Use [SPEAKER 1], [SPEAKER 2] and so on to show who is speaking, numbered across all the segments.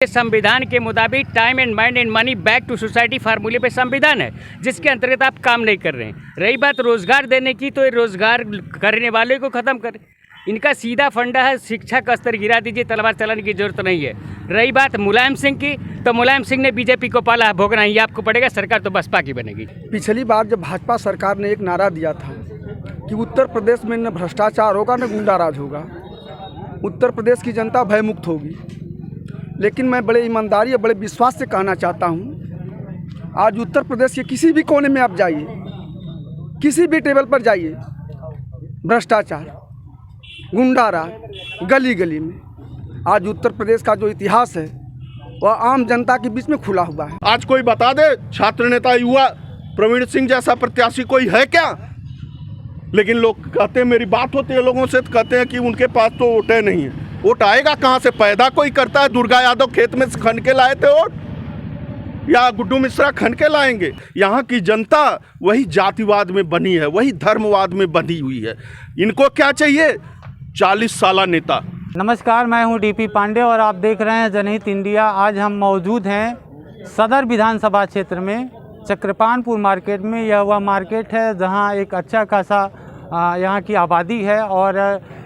[SPEAKER 1] संविधान के मुताबिक time and mind and money back to society फार्मूले पे संविधान है, जिसके अंतर्गत आप काम नहीं कर रहे हैं। रही बात रोजगार देने की, तो ये रोजगार करने वाले को ख़त्म करें। इनका सीधा फंडा है शिक्षा का स्तर गिरा दीजिए, तलवार चलाने की जरूरत नहीं है। रही बात मुलायम सिंह की, तो मुलायम सिंह ने बीजेपी को पाला, भोगना ही आपको पड़ेगा। सरकार तो बसपा की बनेगी।
[SPEAKER 2] पिछली बार जब भाजपा सरकार ने एक नारा दिया था कि उत्तर प्रदेश में न भ्रष्टाचार होगा न गुंडाराज होगा, उत्तर प्रदेश की जनता भयमुक्त होगी। लेकिन मैं बड़े ईमानदारी और बड़े विश्वास से कहना चाहता हूँ, आज उत्तर प्रदेश के किसी भी कोने में आप जाइए, किसी भी टेबल पर जाइए, भ्रष्टाचार, गुंडाराज गली गली में। आज उत्तर प्रदेश का जो इतिहास है वह आम जनता के बीच में खुला हुआ है।
[SPEAKER 3] आज कोई बता दे, छात्र नेता युवा प्रवीण सिंह जैसा प्रत्याशी कोई है क्या? लेकिन लोग कहते हैं, मेरी बात होती है लोगों से, तो कहते हैं कि उनके पास तो वोटें नहीं है। वोट आएगा कहाँ से? पैदा कोई करता है? दुर्गा यादव खेत में से खन के लाए थे वोट, या गुड्डू मिश्रा खन के लाएंगे? यहाँ की जनता वही जातिवाद में बनी है, वही धर्मवाद में बनी हुई है। इनको क्या चाहिए? 40 साला नेता।
[SPEAKER 4] नमस्कार, मैं हूं डीपी पांडे और आप देख रहे हैं जनहित इंडिया। आज हम मौजूद हैं सदर विधानसभा क्षेत्र में, चक्रपानपुर मार्केट में। यह वह मार्केट है जहां एक अच्छा खासा यहाँ की आबादी है, और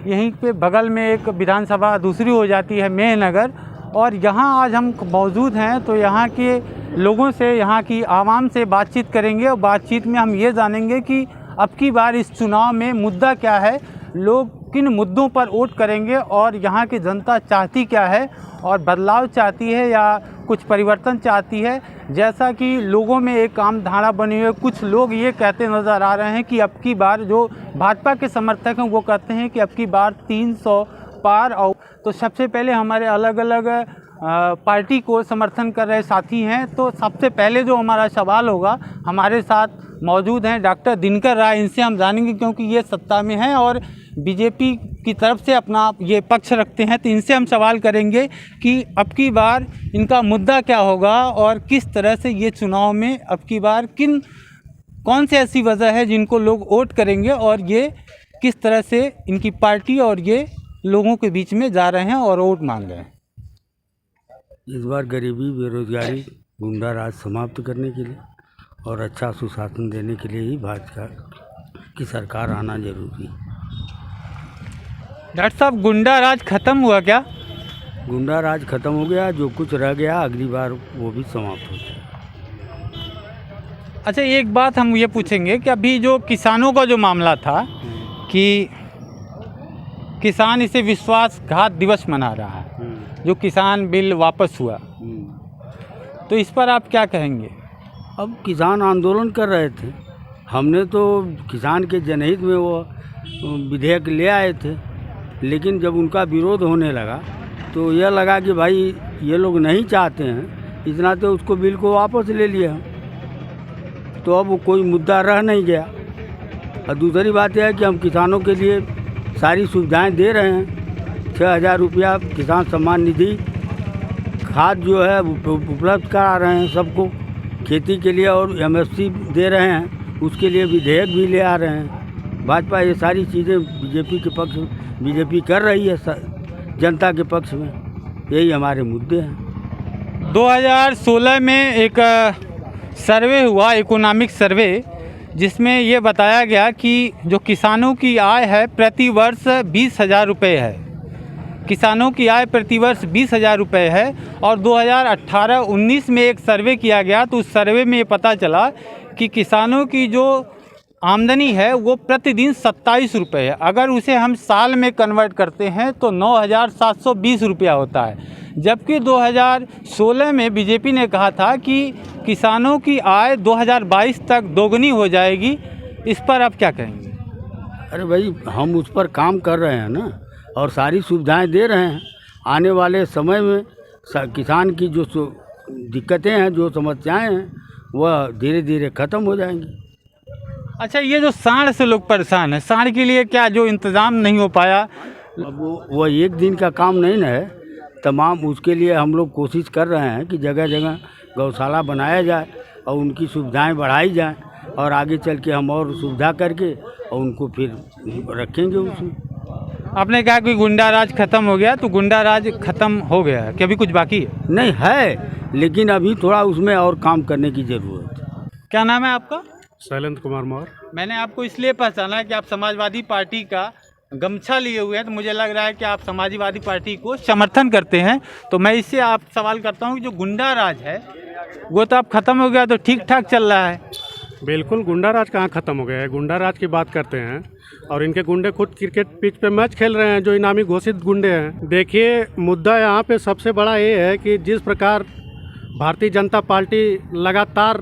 [SPEAKER 4] यहीं पे बगल में एक विधानसभा दूसरी हो जाती है मेहनगर। और यहाँ आज हम मौजूद हैं, तो यहाँ के लोगों से, यहाँ की आवाम से बातचीत करेंगे। और बातचीत में हम ये जानेंगे कि अब की बार इस चुनाव में मुद्दा क्या है, लोग किन मुद्दों पर वोट करेंगे, और यहाँ की जनता चाहती क्या है, और बदलाव चाहती है या कुछ परिवर्तन चाहती है। जैसा कि लोगों में एक आम धारणा बनी हुई है, कुछ लोग ये कहते नज़र आ रहे हैं कि अब की बार, जो भाजपा के समर्थक हैं वो कहते हैं कि अब की बार 300 पार। और तो सबसे पहले हमारे अलग अलग पार्टी को समर्थन कर रहे साथी हैं, तो सबसे पहले जो हमारा सवाल होगा, हमारे साथ मौजूद हैं डॉक्टर दिनकर राय। इनसे हम जानेंगे, क्योंकि ये सत्ता में हैं और बीजेपी की तरफ से अपना ये पक्ष रखते हैं। तो इनसे हम सवाल करेंगे कि अब की बार इनका मुद्दा क्या होगा, और किस तरह से ये चुनाव में अब की बार कौन सी ऐसी वजह है जिनको लोग वोट करेंगे, और ये किस तरह से इनकी पार्टी और ये लोगों के बीच में जा रहे हैं और वोट मांग रहे हैं।
[SPEAKER 5] इस बार गरीबी, बेरोजगारी, गुंडा राज समाप्त करने के लिए और अच्छा सुशासन देने के लिए ही भाजपा की सरकार आना जरूरी है।
[SPEAKER 4] डॉक्टर साहब, गुंडा राज खत्म हुआ क्या?
[SPEAKER 5] गुंडा राज खत्म हो गया, जो कुछ रह गया अगली बार वो भी समाप्त हो जाए।
[SPEAKER 4] अच्छा, एक बात हम ये पूछेंगे कि अभी जो किसानों का जो मामला था कि किसान इसे विश्वासघात दिवस मना रहा है, जो किसान बिल वापस हुआ, तो इस पर आप क्या कहेंगे?
[SPEAKER 5] अब किसान आंदोलन कर रहे थे, हमने तो किसान के जनहित में वो विधेयक ले आए थे, लेकिन जब उनका विरोध होने लगा तो यह लगा कि भाई ये लोग नहीं चाहते हैं, इतना तो उसको बिल को वापस ले लिया हम, तो अब कोई मुद्दा रह नहीं गया। और दूसरी बात यह है कि हम किसानों के लिए सारी सुविधाएं दे रहे हैं। 6000 रुपया किसान सम्मान निधि, खाद जो है उपलब्ध करा रहे हैं सबको खेती के लिए, और MSP दे रहे हैं, उसके लिए विधेयक भी ले आ रहे हैं। भाजपा ये सारी चीज़ें बीजेपी कर रही है जनता के पक्ष में। यही हमारे मुद्दे हैं।
[SPEAKER 4] 2016 में एक सर्वे हुआ, इकोनॉमिक सर्वे, जिसमें ये बताया गया कि जो किसानों की आय है प्रति वर्ष 20,000 रुपये है। किसानों की आय प्रति वर्ष 20,000 रुपये है। और 2018-19 में एक सर्वे किया गया, तो उस सर्वे में ये पता चला कि किसानों की जो आमदनी है वो प्रतिदिन 27 रुपये है। अगर उसे हम साल में कन्वर्ट करते हैं तो 9,720 रुपया होता है। जबकि 2016 में बीजेपी ने कहा था कि किसानों की आय 2022 तक दोगुनी हो जाएगी। इस पर आप क्या कहेंगे?
[SPEAKER 5] अरे भाई, हम उस पर काम कर रहे हैं ना, और सारी सुविधाएं दे रहे हैं। आने वाले समय में किसान की जो दिक्कतें हैं, जो समस्याएं हैं, वह धीरे धीरे ख़त्म हो जाएंगी।
[SPEAKER 4] अच्छा, ये जो साढ़ से लोग परेशान हैं, साढ़ के लिए क्या जो इंतज़ाम नहीं हो पाया?
[SPEAKER 5] अब वो एक दिन का काम नहीं ना है, तमाम उसके लिए हम लोग कोशिश कर रहे हैं कि जगह जगह गौशाला बनाया जाए और उनकी सुविधाएं बढ़ाई जाए, और आगे चल के हम और सुविधा करके और उनको फिर रखेंगे उसमें।
[SPEAKER 4] आपने कहा कि गुंडा राज खत्म हो गया, तो गुंडा राज खत्म हो गया है कि अभी कुछ बाकी है?
[SPEAKER 5] नहीं है, लेकिन अभी थोड़ा उसमें और काम करने की ज़रूरत है।
[SPEAKER 4] क्या नाम है आपका?
[SPEAKER 6] शैलेंद्र कुमार मौर्य।
[SPEAKER 4] मैंने आपको इसलिए पहचाना कि आप समाजवादी पार्टी का गमछा लिए हुए हैं, तो मुझे लग रहा है कि आप समाजवादी पार्टी को समर्थन करते हैं। तो मैं इससे आप सवाल करता हूं कि जो गुंडा राज है वो तो अब ख़त्म हो गया, तो ठीक ठाक चल रहा है।
[SPEAKER 6] बिल्कुल, गुंडा राज कहाँ ख़त्म हो गया है। गुंडा राज की बात करते हैं और इनके गुंडे खुद क्रिकेट पिच पे मैच खेल रहे हैं, जो इनामी घोषित गुंडे हैं। देखिए, मुद्दा यहाँ पे सबसे बड़ा ये है कि जिस प्रकार भारतीय जनता पार्टी लगातार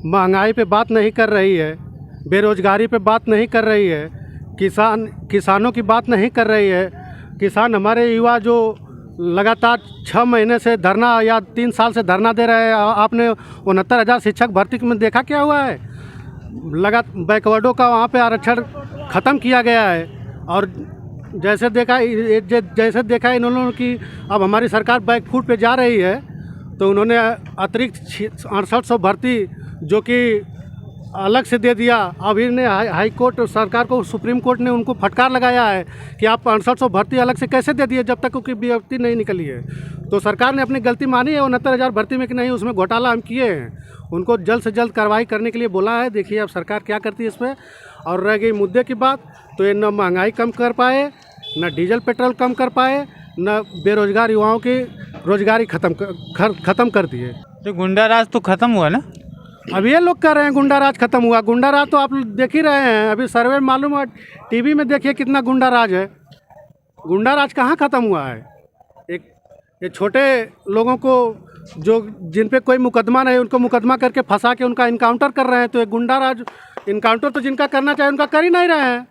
[SPEAKER 6] महंगाई पे बात नहीं कर रही है, बेरोजगारी पे बात नहीं कर रही है, किसानों की बात नहीं कर रही है। किसान हमारे युवा जो लगातार 6 महीने से धरना या 3 साल से धरना दे रहे हैं। आपने 69,000 शिक्षक भर्ती में देखा क्या हुआ है? बैकवर्डों का वहाँ पे आरक्षण ख़त्म किया गया है। और जैसे देखा इन्होंने कि अब हमारी सरकार बैकफुट पे जा रही है, तो उन्होंने अतिरिक्त 6800 भर्ती जो कि अलग से दे दिया। अब इन्हें हाई कोर्ट सरकार को, सुप्रीम कोर्ट ने उनको फटकार लगाया है कि आप 6800 भर्ती अलग से कैसे दे दिए जब तक उनकी विज्ञप्ति नहीं निकली है। तो सरकार ने अपनी गलती मानी है 69,000 भर्ती में कि नहीं, उसमें घोटाला हम किए हैं। उनको जल्द से जल्द कार्रवाई करने के लिए बोला है। देखिए अब सरकार क्या करती है इस पर। और रह गई मुद्दे की बात, तो ये न महंगाई कम कर पाए, न डीजल पेट्रोल कम कर पाए, न बेरोजगार युवाओं की रोजगारी ख़त्म कर दिए।
[SPEAKER 4] तो गुंडा राज तो ख़त्म हुआ ना?
[SPEAKER 6] अब ये लोग कह रहे हैं गुंडा राज खत्म हुआ। गुंडा राज तो आप देख ही रहे हैं, अभी सर्वे मालूम है, टीवी में देखिए कितना गुंडा राज है। गुंडा राज कहाँ खत्म हुआ है? ये छोटे लोगों को जो जिन पे कोई मुकदमा नहीं, उनको मुकदमा करके फंसा के उनका इनकाउंटर कर रहे हैं। तो ये गुंडा राज इनकाउंटर तो जिनका करना चाहिए उनका कर ही नहीं रहे हैं।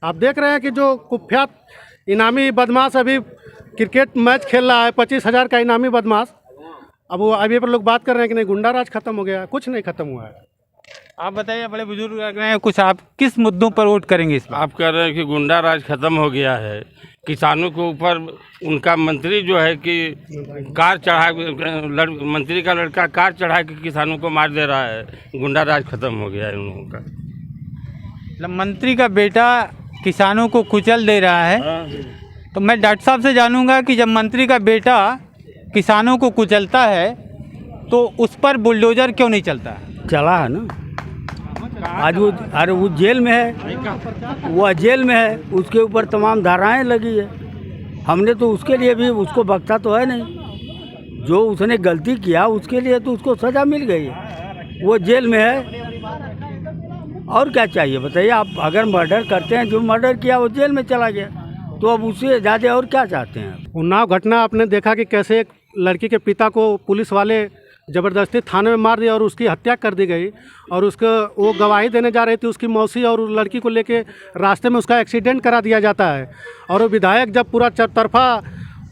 [SPEAKER 6] आप देख रहे हैं कि जो कुख्यात इनामी बदमाश अभी क्रिकेट मैच खेल रहा है, 25,000 का इनामी बदमाश, अब वो अभी पर लोग बात कर रहे हैं कि नहीं गुंडा राज खत्म हो गया। कुछ नहीं खत्म हुआ है।
[SPEAKER 4] आप बताइए, बड़े बुजुर्ग लग रहे हैं कुछ, आप किस मुद्दों पर वोट करेंगे इस बार?
[SPEAKER 7] आप कह रहे हैं कि गुंडा राज खत्म हो गया है, किसानों के ऊपर उनका मंत्री जो है कि कार चढ़ा, मंत्री का लड़का कार चढ़ा के किसानों को मार दे रहा है। गुंडा राज खत्म हो गया है उन लोगों का।
[SPEAKER 4] मतलब मंत्री का बेटा किसानों को कुचल दे रहा है। तो मैं डॉक्टर साहब से जानूंगा कि जब मंत्री का बेटा किसानों को कुचलता है तो उस पर बुलडोजर क्यों नहीं चलता है?
[SPEAKER 5] चला है ना, आज वो, अरे वो जेल में है, वो जेल में है, उसके ऊपर तमाम धाराएं लगी है। हमने तो उसके लिए भी उसको बख्शा तो है नहीं। जो उसने गलती किया उसके लिए तो उसको सज़ा मिल गई है, वो जेल में है। और क्या चाहिए बताइए? आप अगर मर्डर करते हैं, जो मर्डर किया वो जेल में चला गया, तो अब उससे ज़्यादा और क्या चाहते हैं?
[SPEAKER 6] उन्नाव घटना आपने देखा कि कैसे एक लड़की के पिता को पुलिस वाले ज़बरदस्ती थाने में मार दिया और उसकी हत्या कर दी गई। और उसको वो गवाही देने जा रही थी, उसकी मौसी और उस लड़की को लेके रास्ते में उसका एक्सीडेंट करा दिया जाता है। और वो विधायक जब पूरा चरतरफा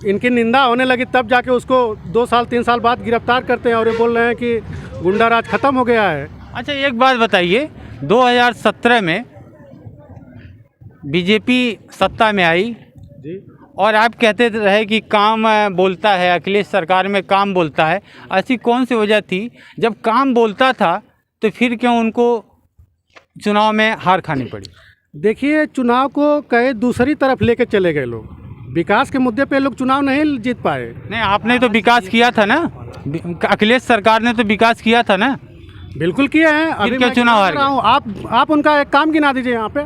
[SPEAKER 6] इनकी निंदा होने लगी, तब जाके उसको 2 साल 3 साल बाद गिरफ्तार करते हैं और ये बोल रहे हैं कि गुंडा राज खत्म हो गया है।
[SPEAKER 4] अच्छा, एक बात बताइए, 2017 में बीजेपी सत्ता में आई
[SPEAKER 6] जी,
[SPEAKER 4] और आप कहते रहे कि काम बोलता है, अखिलेश सरकार में काम बोलता है। ऐसी कौन सी वजह थी जब काम बोलता था तो फिर क्यों उनको चुनाव में हार खानी पड़ी?
[SPEAKER 6] देखिए, चुनाव को कई दूसरी तरफ लेके चले गए लोग। विकास के मुद्दे पे लोग चुनाव नहीं जीत पाए।
[SPEAKER 4] नहीं, आपने तो विकास किया था ना, अखिलेश सरकार ने तो विकास किया था ना।
[SPEAKER 6] बिल्कुल किए हैं। अभी
[SPEAKER 4] क्या
[SPEAKER 6] मैं
[SPEAKER 4] चुनाव
[SPEAKER 6] गिना
[SPEAKER 4] हार
[SPEAKER 6] रहा हूँ। आप उनका एक काम गिना दीजिए यहाँ पे।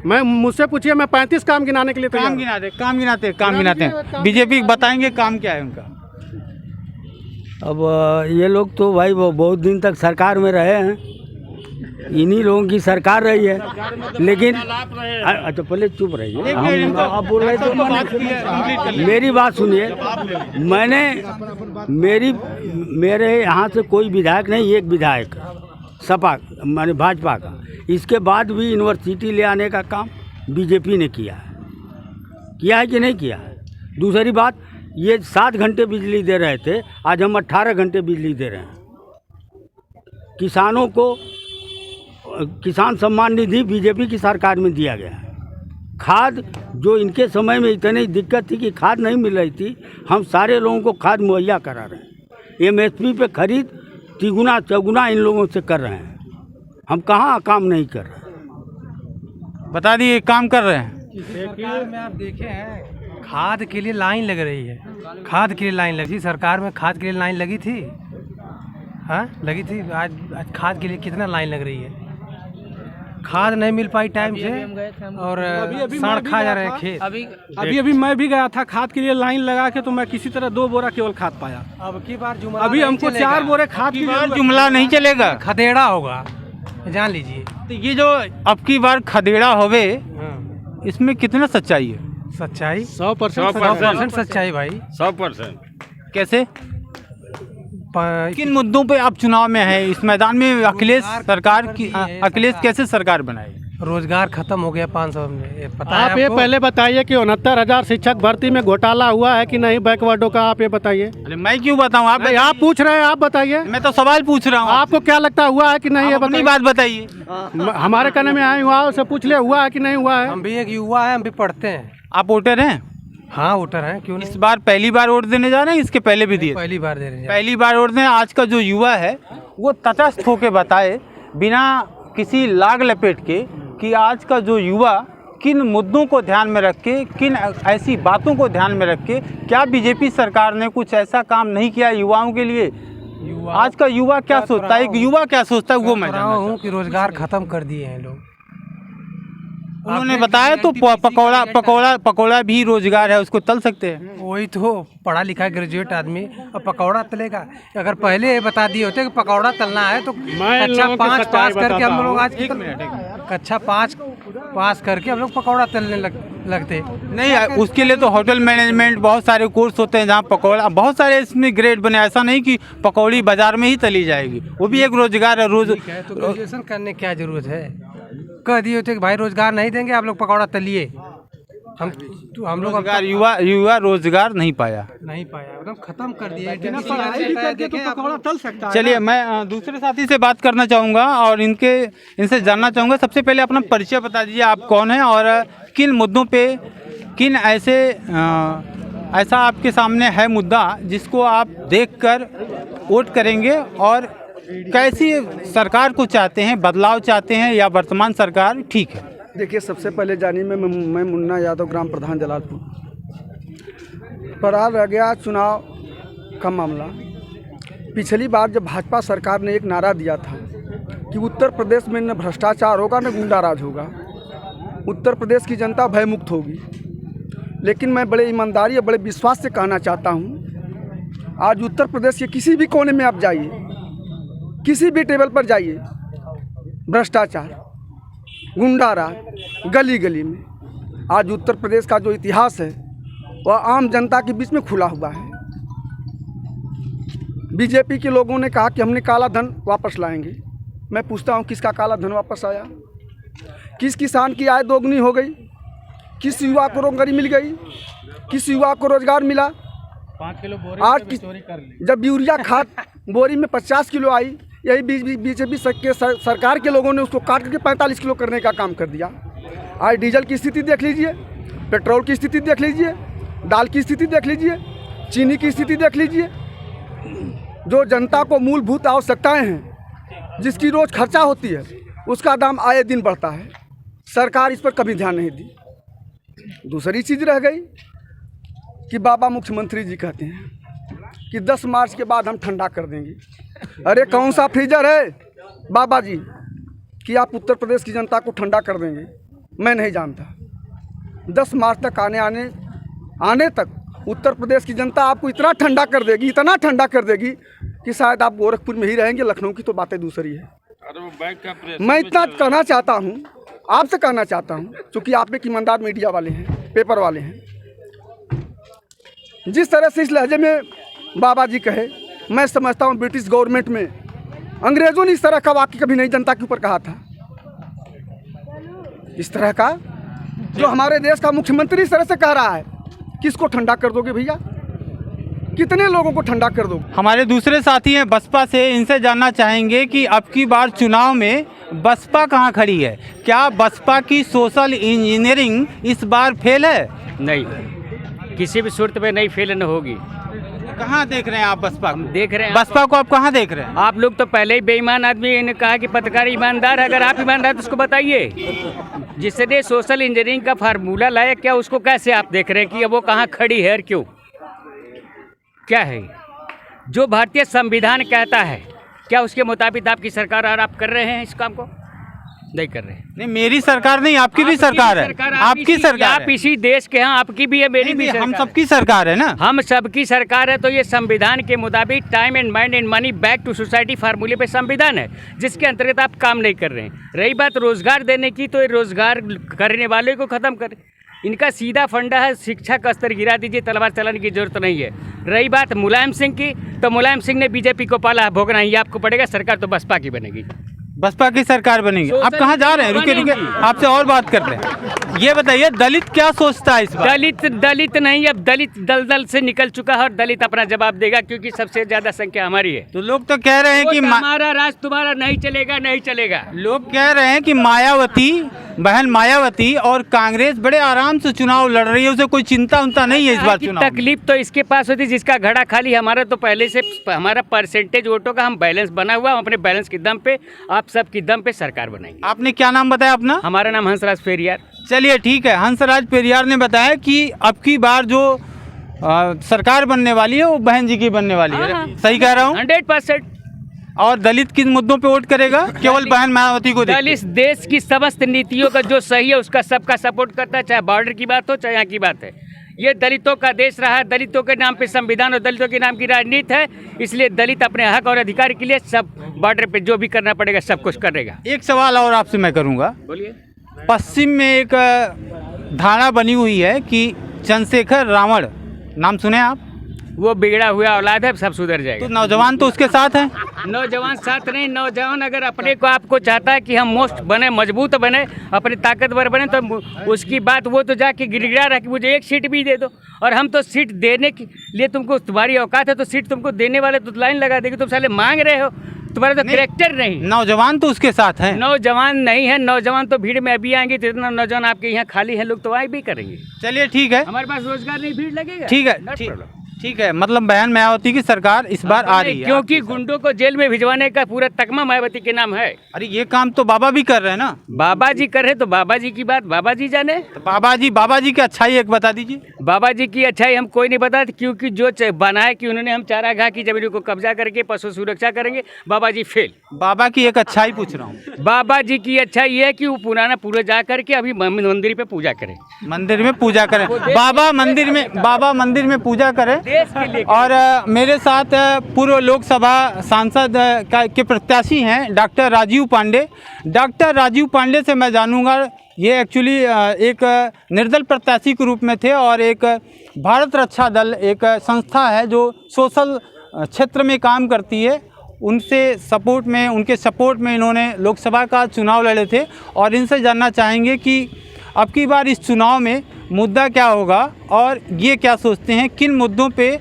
[SPEAKER 6] मैं मुझसे पूछिए, मैं 35 काम गिनाने के लिए तैयार हूँ।
[SPEAKER 4] काम गिनाते हैं। बीजेपी बताएंगे काम क्या है उनका?
[SPEAKER 5] अब ये लोग तो भाई वो बहुत दिन तक सरकार में रहे हैं, इन्हीं लोगों की सरकार रही है। लेकिन अच्छा पहले चुप रहिए, आप बोल रहे थे, मेरी बात सुनिए। मेरे यहाँ से कोई विधायक नहीं, एक विधायक सपा माने भाजपा का, इसके बाद भी यूनिवर्सिटी ले आने का काम बीजेपी ने किया है कि नहीं किया है? दूसरी बात, ये 7 घंटे बिजली दे रहे थे, आज हम 18 घंटे बिजली दे रहे हैं। किसानों को किसान सम्मान निधि बीजेपी की सरकार में दिया गया है। खाद जो इनके समय में इतनी दिक्कत थी कि खाद नहीं मिल रही थी, हम सारे लोगों को खाद मुहैया करा रहे हैं। MSP पे खरीद तिगुना चौगुना इन लोगों से कर रहे हैं। हम कहाँ काम नहीं कर रहे हैं?
[SPEAKER 4] बता दिए काम कर रहे हैं।
[SPEAKER 8] सरकार में आप देखे हैं खाद के लिए लाइन लग रही है, खाद के लिए लाइन लगी सरकार में, खाद के लिए लाइन लगी थी, हाँ लगी थी। आज खाद के लिए कितना लाइन लग रही है, खाद नहीं मिल पाई टाइम से और साड़ खा जा रहे हैं खेत।
[SPEAKER 9] अभी मैं भी गया था खाद के लिए लाइन लगा के, तो मैं किसी तरह 2 बोरा केवल खाद पाया।
[SPEAKER 8] अब की बार जुमला
[SPEAKER 9] अभी हमको 4 बोरे खाद की
[SPEAKER 4] जुमला नहीं चलेगा,
[SPEAKER 8] खदेड़ा होगा, जान लीजिए।
[SPEAKER 4] तो ये जो अब की बार खदेड़ा होवे, इसमें कितना सच्चाई है?
[SPEAKER 8] सच्चाई
[SPEAKER 9] 100%
[SPEAKER 8] सच्चाई भाई,
[SPEAKER 7] 100%।
[SPEAKER 4] कैसे, किन मुद्दों पे आप चुनाव में है इस मैदान में? अखिलेश सरकार की, अखिलेश कैसे सरकार बनाई?
[SPEAKER 8] रोजगार खत्म हो गया 500 में, पता
[SPEAKER 9] आप ये पहले बताइए कि 69,000 शिक्षक भर्ती में घोटाला हुआ है कि नहीं, बैकवर्डों का आप ये बताइए।
[SPEAKER 4] अरे मैं क्यों बताऊं,
[SPEAKER 9] आप पूछ रहे हैं, आप बताइए।
[SPEAKER 4] मैं तो सवाल पूछ रहा हूं,
[SPEAKER 9] आपको क्या लगता है हुआ है कि नहीं, ये
[SPEAKER 4] अपनी बात बताइए।
[SPEAKER 9] हमारे कहने में आए हुआ से पूछ ले हुआ है कि नहीं हुआ है।
[SPEAKER 8] हम भी एक युवा है, हम भी पढ़ते हैं।
[SPEAKER 4] आप वोटर हैं?
[SPEAKER 8] हाँ वोटर हैं, क्यों नहीं।
[SPEAKER 4] इस बार पहली बार वोट देने जा रहे हैं, इसके पहले भी दिए?
[SPEAKER 8] पहली बार दे रहे हैं।
[SPEAKER 4] पहली बार वोट दें। आज का जो युवा है वो तटस्थ होकर बताए, बिना किसी लाग लपेट के, कि आज का जो युवा किन मुद्दों को ध्यान में रख के, किन ऐसी बातों को ध्यान में रख के, क्या बीजेपी सरकार ने कुछ ऐसा काम नहीं किया युवाओं के लिए? आज का युवा क्या सोचता है, युवा क्या सोचता है, वो मैं जानना चाहता हूं।
[SPEAKER 8] कि रोजगार खत्म कर दिए हैं लोग।
[SPEAKER 4] उन्होंने बताया तो पकौड़ा भी रोजगार है, उसको तल सकते हैं।
[SPEAKER 8] वही तो, पढ़ा लिखा ग्रेजुएट आदमी अब पकौड़ा तलेगा। अगर पहले ये बता दिए होते कि पकौड़ा तलना है तो कक्षा 5 पास करके हम लोग आज कक्षा 5 पास करके हम लोग पकौड़ा तलने लगते।
[SPEAKER 4] नहीं, उसके लिए तो होटल मैनेजमेंट बहुत सारे कोर्स होते हैं जहाँ पकौड़ा, बहुत सारे इसमें ग्रेड बने। ऐसा नहीं कि पकौड़ी बाजार में ही तली जाएगी, वो भी एक रोजगार है।
[SPEAKER 8] तो ग्रेजुएशन करने की क्या जरूरत है, कह दिए होते कि भाई रोजगार नहीं देंगे, आप लोग पकौड़ा तलिए। हम लोग
[SPEAKER 4] रोजगार, युवा रोजगार नहीं पाया,
[SPEAKER 8] एकदम खत्म कर दिया।
[SPEAKER 4] चलिए मैं दूसरे साथी से बात करना चाहूँगा और इनसे जानना चाहूँगा। सबसे पहले अपना परिचय बता दीजिए, आप कौन हैं और किन मुद्दों पे, किन ऐसा आपके सामने है मुद्दा जिसको आप देखकर वोट करेंगे, और कैसी सरकार को चाहते हैं, बदलाव चाहते हैं या वर्तमान सरकार ठीक है?
[SPEAKER 2] देखिए, सबसे पहले जानिए मैं मुन्ना यादव, ग्राम प्रधान जलालपुर। पर आ रह गया चुनाव का मामला। पिछली बार जब भाजपा सरकार ने एक नारा दिया था कि उत्तर प्रदेश में न भ्रष्टाचार होगा न गुंडाराज होगा, उत्तर प्रदेश की जनता भयमुक्त होगी। लेकिन मैं बड़े ईमानदारी और बड़े विश्वास से कहना चाहता हूँ, आज उत्तर प्रदेश के किसी भी कोने में आप जाइए, किसी भी टेबल पर जाइए, भ्रष्टाचार, गुंडाराज गली गली में। आज उत्तर प्रदेश का जो इतिहास है वह आम जनता के बीच में खुला हुआ है। बीजेपी के लोगों ने कहा कि हमने काला धन वापस लाएंगे। मैं पूछता हूँ, किसका काला धन वापस आया? किस किसान की आय दोगुनी हो गई? किस युवा को रोजगारी मिल गई? किस युवा को रोजगार मिला?
[SPEAKER 9] 5 किलो बोरी
[SPEAKER 2] आज जब यूरिया खाद बोरी में 50 किलो आई, यही बीजेपी सरकार के लोगों ने उसको काट करके 45 किलो करने का काम कर दिया। आज डीजल की स्थिति देख लीजिए, पेट्रोल की स्थिति देख लीजिए, दाल की स्थिति देख लीजिए, चीनी की स्थिति देख लीजिए। जो जनता को मूलभूत आवश्यकताएं हैं, जिसकी रोज़ खर्चा होती है, उसका दाम आए दिन बढ़ता है। सरकार इस पर कभी ध्यान नहीं दी। दूसरी चीज़ रह गई कि बाबा मुख्यमंत्री जी कहते हैं कि 10 मार्च के बाद हम ठंडा कर देंगे। अरे कौन सा फ्रीजर है बाबा जी कि आप उत्तर प्रदेश की जनता को ठंडा कर देंगे? मैं नहीं जानता। 10 मार्च तक आने तक उत्तर प्रदेश की जनता आपको इतना ठंडा कर देगी, इतना ठंडा कर देगी कि शायद आप गोरखपुर में ही रहेंगे। लखनऊ की तो बातें दूसरी है। मैं इतना कहना चाहता हूँ, आपसे कहना चाहता हूँ, क्योंकि आप एक ईमानदार मीडिया वाले हैं, पेपर वाले हैं। जिस तरह से इस लहजे में बाबा जी कहे, मैं समझता हूँ ब्रिटिश गवर्नमेंट में अंग्रेज़ों ने इस तरह का वाक्य कभी नहीं जनता के ऊपर कहा था। इस तरह का जो हमारे देश का मुख्यमंत्री इस तरह से कह रहा है, किसको ठंडा कर दोगे भैया? कितने लोगों को ठंडा कर दोगे?
[SPEAKER 4] हमारे दूसरे साथी हैं बसपा से, इनसे जानना चाहेंगे कि अब की बार चुनाव में बसपा कहाँ खड़ी है? क्या बसपा की सोशल इंजीनियरिंग इस बार फेल है?
[SPEAKER 1] नहीं, किसी भी सूरत में नहीं फेल न होगी।
[SPEAKER 4] कहाँ देख रहे हैं आप बसपा को?
[SPEAKER 1] देख रहे हैं
[SPEAKER 4] बसपा को आप कहाँ देख रहे हैं?
[SPEAKER 1] आप लोग तो पहले ही बेईमान आदमी ने कहा कि पत्रकार ईमानदार है। अगर आप ईमानदार तो उसको बताइए। जिसने सोशल इंजीनियरिंग का फार्मूला लाया, क्या उसको कैसे आप देख रहे हैं कि अब वो कहाँ खड़ी है और क्यों? क्या है जो भारतीय संविधान कहता है, क्या उसके मुताबिक आपकी सरकार और आप कर रहे हैं इस काम को? नहीं कर रहे हैं।
[SPEAKER 4] नहीं, मेरी सरकार नहीं, आपकी भी सरकार है, आपकी सरकार
[SPEAKER 1] आप इसी देश के हैं, आपकी भी है, मेरी भी
[SPEAKER 4] हम
[SPEAKER 1] सरकार
[SPEAKER 4] सबकी सरकार है ना।
[SPEAKER 1] हम सबकी सरकार है। तो ये संविधान के मुताबिक time and mind and money back to society फार्मूले पे संविधान है, जिसके अंतर्गत आप काम नहीं कर रहे हैं। रही बात रोजगार देने की, तो ये रोजगार करने वाले को ख़त्म करें। इनका सीधा फंडा है, शिक्षा का स्तर गिरा दीजिए, तलवार चलाने की जरूरत नहीं है। रही बात मुलायम सिंह की, तो मुलायम सिंह ने बीजेपी को पाला भोगना ही आपको पड़ेगा। सरकार तो बसपा की बनेगी,
[SPEAKER 4] बसपा की सरकार बनेगी। आप कहाँ जा रहे हैं? रुके रुके, आपसे और बात करते हैं। ये बताइए, दलित क्या सोचता है इस बार?
[SPEAKER 1] दलित नहीं, अब दलित दलदल से निकल चुका है और दलित अपना जवाब देगा, क्योंकि सबसे ज्यादा संख्या हमारी है।
[SPEAKER 4] तो लोग तो कह रहे हैं कि
[SPEAKER 1] हमारा राज तुम्हारा नहीं चलेगा, नहीं चलेगा।
[SPEAKER 4] लोग कह रहे हैं कि मायावती, बहन मायावती और कांग्रेस बड़े आराम से चुनाव लड़ रही है, उसे कोई चिंता उनता नहीं है इस बार चुनाव।
[SPEAKER 1] तकलीफ तो इसके पास होती जिसका घड़ा खाली। हमारा तो पहले से हमारा परसेंटेज वोटों का हम बैलेंस बना हुआ, हम अपने बैलेंस के दम पे, आप सब की दम पे सरकार बनाएंगे।
[SPEAKER 4] आपने क्या नाम बताया अपना?
[SPEAKER 1] हमारा नाम हंसराज पेरियार।
[SPEAKER 4] चलिए ठीक है, हंसराज पेरियार ने बताया कि अब की बार जो सरकार बनने वाली है वो बहन जी की बनने वाली है। सही कह रहा हूँ?
[SPEAKER 1] 100%।
[SPEAKER 4] और दलित किन मुद्दों पे वोट करेगा? केवल बहन मायावती को?
[SPEAKER 1] दलित देश की समस्त नीतियों का जो सही है उसका सबका सपोर्ट करता है, चाहे बॉर्डर की बात हो चाहे यहाँ की बात है। ये दलितों का देश रहा है, दलितों के नाम पे संविधान और दलितों के नाम की राजनीति है, इसलिए दलित अपने हक और अधिकार के लिए सब बॉर्डर पे जो भी करना पड़ेगा सब कुछ करेगा।
[SPEAKER 4] एक सवाल और आपसे मैं करूँगा।
[SPEAKER 1] बोलिए।
[SPEAKER 4] पश्चिम में एक धारणा बनी हुई है कि चंद्रशेखर रावण, नाम सुने आप?
[SPEAKER 1] वो बिगड़ा हुआ औलाद है, सब सुधर जाएगा।
[SPEAKER 4] तो नौजवान तो उसके साथ हैं।
[SPEAKER 1] नौजवान साथ नहीं, नौजवान अगर अपने को आपको चाहता है कि हम मोस्ट बने, मजबूत बने, अपने ताकतवर बने, तो उसकी बात वो तो जाके गिड़गिड़ा रहा कि मुझे एक सीट भी दे दो। और हम तो सीट देने के लिए तुमको, तुम्हारी औकात है तो सीट तुमको देने वाले तो लाइन लगा देगी। तुम साले मांग रहे हो, तुम्हारा तो कैरेक्टर नहीं।
[SPEAKER 4] नौजवान तो उसके साथ हैं।
[SPEAKER 1] नौजवान नहीं है, नौजवान तो भीड़ में अभी आएंगे, तो इतना नौजवान आपके यहाँ खाली है लोग तो आए भी करेंगे।
[SPEAKER 4] चलिए ठीक है,
[SPEAKER 1] हमारे पास रोजगार नहीं, भीड़ लगेगा।
[SPEAKER 4] ठीक है, ठीक है। मतलब बहन मायावती की सरकार इस बार आ रही है,
[SPEAKER 1] क्योंकि गुंडों को जेल में भिजवाने का पूरा तकमा मायावती के नाम है।
[SPEAKER 4] अरे ये काम तो बाबा भी कर रहे हैं ना।
[SPEAKER 1] बाबा जी कर रहे तो बाबा जी की बात बाबा जी जाने।
[SPEAKER 4] तो बाबा जी की अच्छाई एक बता दीजिए।
[SPEAKER 1] बाबा जी की अच्छाई हम कोई नहीं बताते, क्योंकि जो बनाया कि उन्होंने हम चारागाह की जमीनों को कब्जा करके पशु सुरक्षा करेंगे, बाबा जी फेल।
[SPEAKER 4] बाबा की एक अच्छाई पूछ रहा हूँ।
[SPEAKER 1] बाबा जी की अच्छाई ये है कि वो पुराना पूरा जा करके अभी मंदिर पे पूजा करें,
[SPEAKER 4] मंदिर में पूजा करें। बाबा मंदिर में पूजा करें।
[SPEAKER 1] देश के लिए।
[SPEAKER 4] और मेरे साथ पूर्व लोकसभा सांसद के प्रत्याशी हैं डॉक्टर राजीव पांडे। डॉक्टर राजीव पांडे से मैं जानूंगा, ये एक्चुअली एक निर्दल प्रत्याशी के रूप में थे और एक भारत रक्षा दल एक संस्था है जो सोशल क्षेत्र में काम करती है, उनके सपोर्ट में इन्होंने लोकसभा का चुनाव लड़े थे। और इनसे जानना चाहेंगे कि अब की बार इस चुनाव में मुद्दा क्या होगा और ये क्या सोचते हैं, किन मुद्दों पे